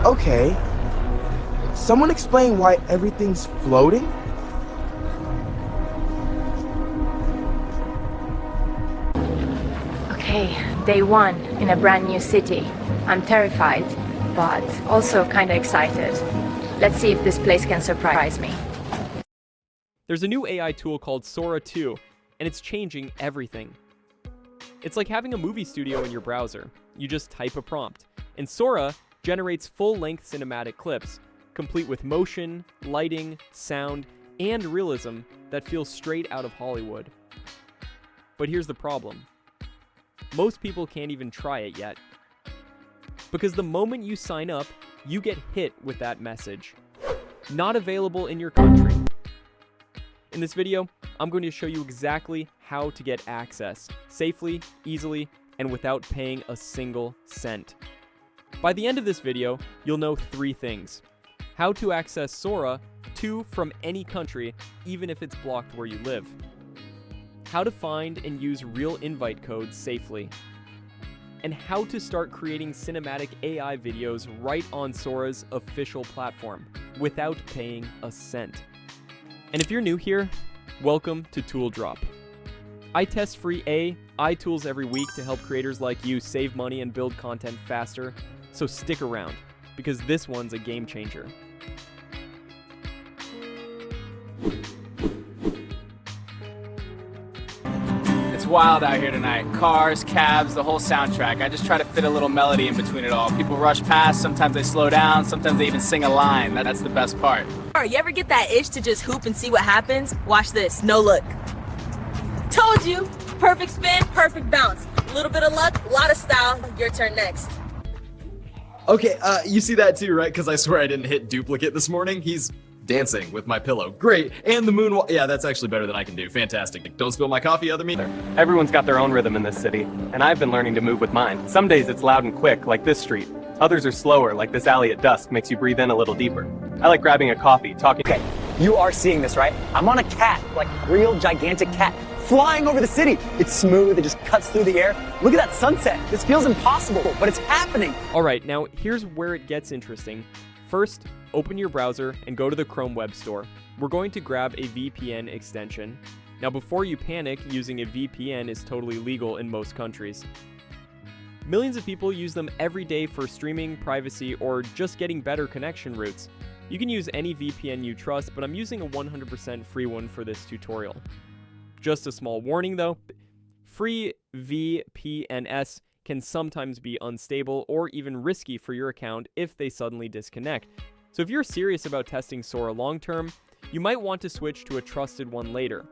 Okay. Someone explain why everything's floating? Okay, day one in a brand new city. I'm terrified, but also kind of excited. Let's see if this place can surprise me. There's a new AI tool called Sora 2, and it's changing everything. It's like having a movie studio in your browser. You just type a prompt, and Sora generates full-length cinematic clips, complete with motion, lighting, sound, and realism that feels straight out of Hollywood. But here's the problem. Most people can't even try it yet. Because the moment you sign up, you get hit with that message. Not available in your country. In this video, I'm going to show you exactly how to get access safely, easily, and without paying a single cent. By the end of this video, you'll know 3 things. How to access Sora, 2 from any country, even if it's blocked where you live. How to find and use real invite codes safely. And how to start creating cinematic AI videos right on Sora's official platform, without paying a cent. And if you're new here, welcome to Tool Drop. I test free AI tools every week to help creators like you save money and build content faster, so stick around, because this one's a game changer. It's wild out here tonight. Cars, cabs, the whole soundtrack. I just try to fit a little melody in between it all. People rush past, sometimes they slow down, sometimes they even sing a line. That's the best part. You ever get that itch to just hoop and see what happens? Watch this, no look. Told you, perfect spin, perfect bounce. A little bit of luck, a lot of style. Your turn next. Okay, you see that too, right? Because I swear I didn't hit duplicate this morning. He's dancing with my pillow. Great. And the moonwalk. Yeah, that's actually better than I can do. Fantastic. Don't spill my coffee, other me. Everyone's got their own rhythm in this city, and I've been learning to move with mine. Some days it's loud and quick, like this street. Others are slower, like this alley at dusk makes you breathe in a little deeper. I like grabbing a coffee, talking. Okay, you are seeing this, right? I'm on a cat, like real gigantic cat, flying over the city. It's smooth, it just cuts through the air. Look at that sunset. This feels impossible, but it's happening. All right, now here's where it gets interesting. First, open your browser and go to the Chrome Web Store. We're going to grab a VPN extension. Now, before you panic, using a VPN is totally legal in most countries. Millions of people use them every day for streaming, privacy, or just getting better connection routes. You can use any VPN you trust, but I'm using a 100% free one for this tutorial. Just a small warning though, free VPNs can sometimes be unstable or even risky for your account if they suddenly disconnect. So if you're serious about testing Sora long term, you might want to switch to a trusted one later.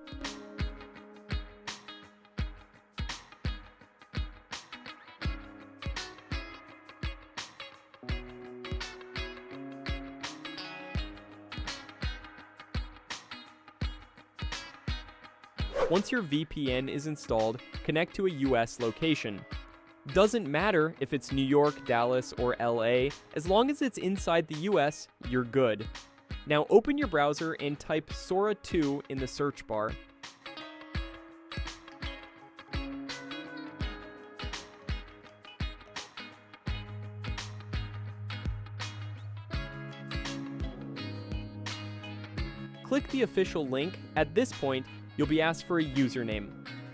Once your VPN is installed, connect to a US location. Doesn't matter if it's New York, Dallas, or LA, as long as it's inside the US, you're good. Now open your browser and type Sora 2 in the search bar. Click the official link. At this point, you'll be asked for a username.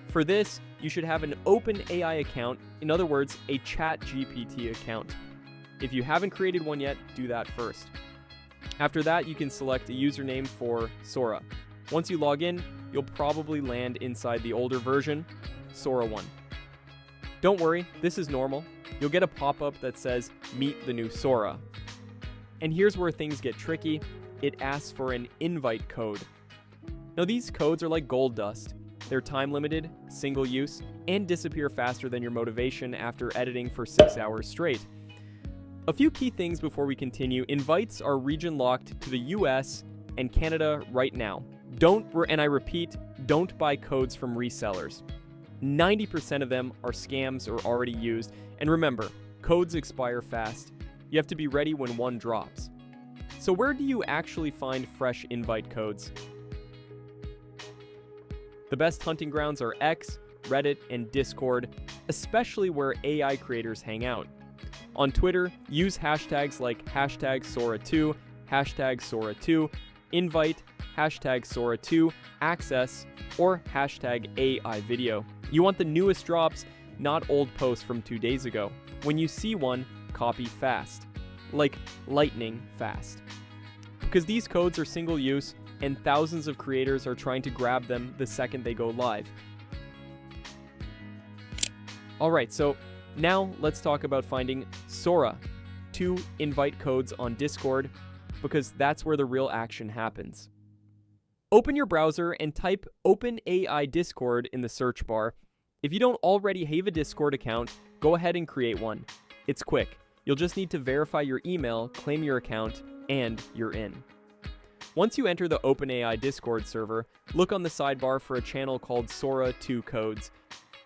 For this, you should have an OpenAI account, in other words, a ChatGPT account. If you haven't created one yet, do that first. After that, you can select a username for Sora. Once you log in, you'll probably land inside the older version, Sora 1. Don't worry, this is normal. You'll get a pop-up that says, Meet the new Sora. And here's where things get tricky. It asks for an invite code. Now these codes are like gold dust. They're time limited, single use, and disappear faster than your motivation after editing for 6 hours straight. A few key things before we continue. Invites are region locked to the US and Canada right now. And I repeat, don't buy codes from resellers. 90% of them are scams or already used. And remember, codes expire fast. You have to be ready when one drops. So where do you actually find fresh invite codes? The best hunting grounds are X, Reddit, and Discord, especially where AI creators hang out. On Twitter, use hashtags like #Sora2, #Sora2, invite, #Sora2, access, or #AI video. You want the newest drops, not old posts from 2 days ago. When you see one, copy fast. Like lightning fast. Because these codes are single use, and thousands of creators are trying to grab them the second they go live. Alright, so now let's talk about finding Sora 2 invite codes on Discord, because that's where the real action happens. Open your browser and type OpenAI Discord in the search bar. If you don't already have a Discord account, go ahead and create one. It's quick. You'll just need to verify your email, claim your account, and you're in. Once you enter the OpenAI Discord server, look on the sidebar for a channel called Sora 2 Codes.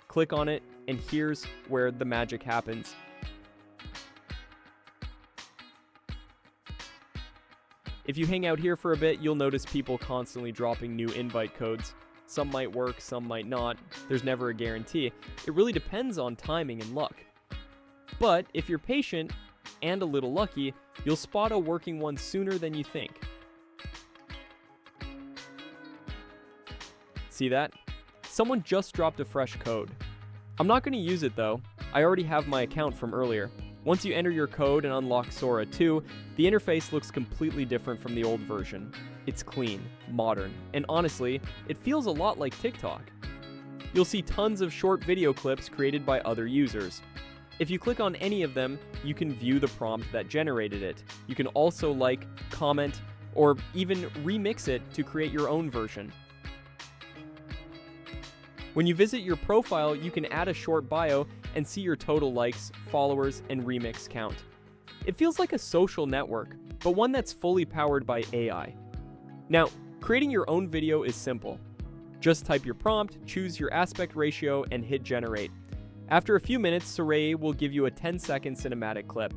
Click on it, and here's where the magic happens. If you hang out here for a bit, you'll notice people constantly dropping new invite codes. Some might work, some might not. There's never a guarantee. It really depends on timing and luck. But if you're patient and a little lucky, you'll spot a working one sooner than you think. See that? Someone just dropped a fresh code. I'm not going to use it though. I already have my account from earlier. Once you enter your code and unlock Sora 2, the interface looks completely different from the old version. It's clean, modern, and honestly, it feels a lot like TikTok. You'll see tons of short video clips created by other users. If you click on any of them, you can view the prompt that generated it. You can also like, comment, or even remix it to create your own version. When you visit your profile, you can add a short bio and see your total likes, followers, and remix count. It feels like a social network, but one that's fully powered by AI. Now, creating your own video is simple. Just type your prompt, choose your aspect ratio, and hit generate. After a few minutes, Sora will give you a 10-second cinematic clip.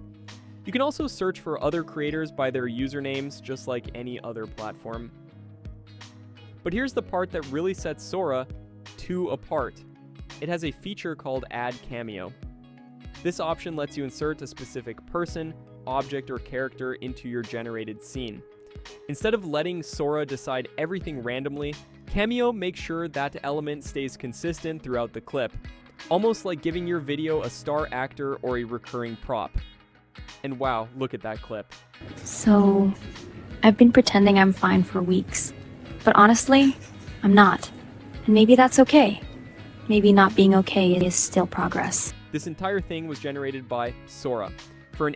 You can also search for other creators by their usernames, just like any other platform. But here's the part that really sets Sora 2 apart. It has a feature called Add Cameo. This option lets you insert a specific person, object, or character into your generated scene. Instead of letting Sora decide everything randomly, Cameo makes sure that element stays consistent throughout the clip, almost like giving your video a star actor or a recurring prop. And wow, look at that clip. So, I've been pretending I'm fine for weeks, but honestly, I'm not. And maybe that's okay. Maybe not being okay is still progress. This entire thing was generated by Sora. For an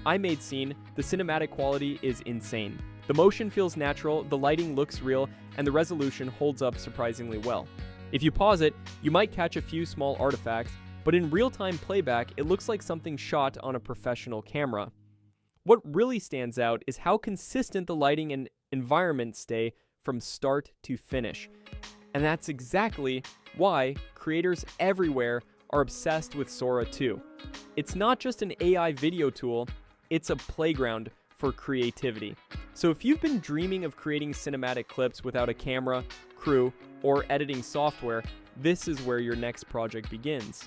I made scene, the cinematic quality is insane. The motion feels natural, the lighting looks real, and the resolution holds up surprisingly well. If you pause it, you might catch a few small artifacts, but in real-time playback, it looks like something shot on a professional camera. What really stands out is how consistent the lighting and environment stay from start to finish. And that's exactly why creators everywhere are obsessed with Sora 2. It's not just an AI video tool, it's a playground for creativity. So if you've been dreaming of creating cinematic clips without a camera, crew, or editing software, this is where your next project begins.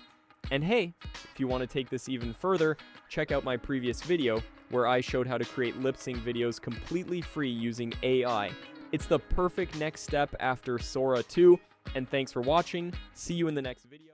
And hey, if you want to take this even further, check out my previous video where I showed how to create lip sync videos completely free using AI. It's the perfect next step after Sora 2, and thanks for watching. See you in the next video.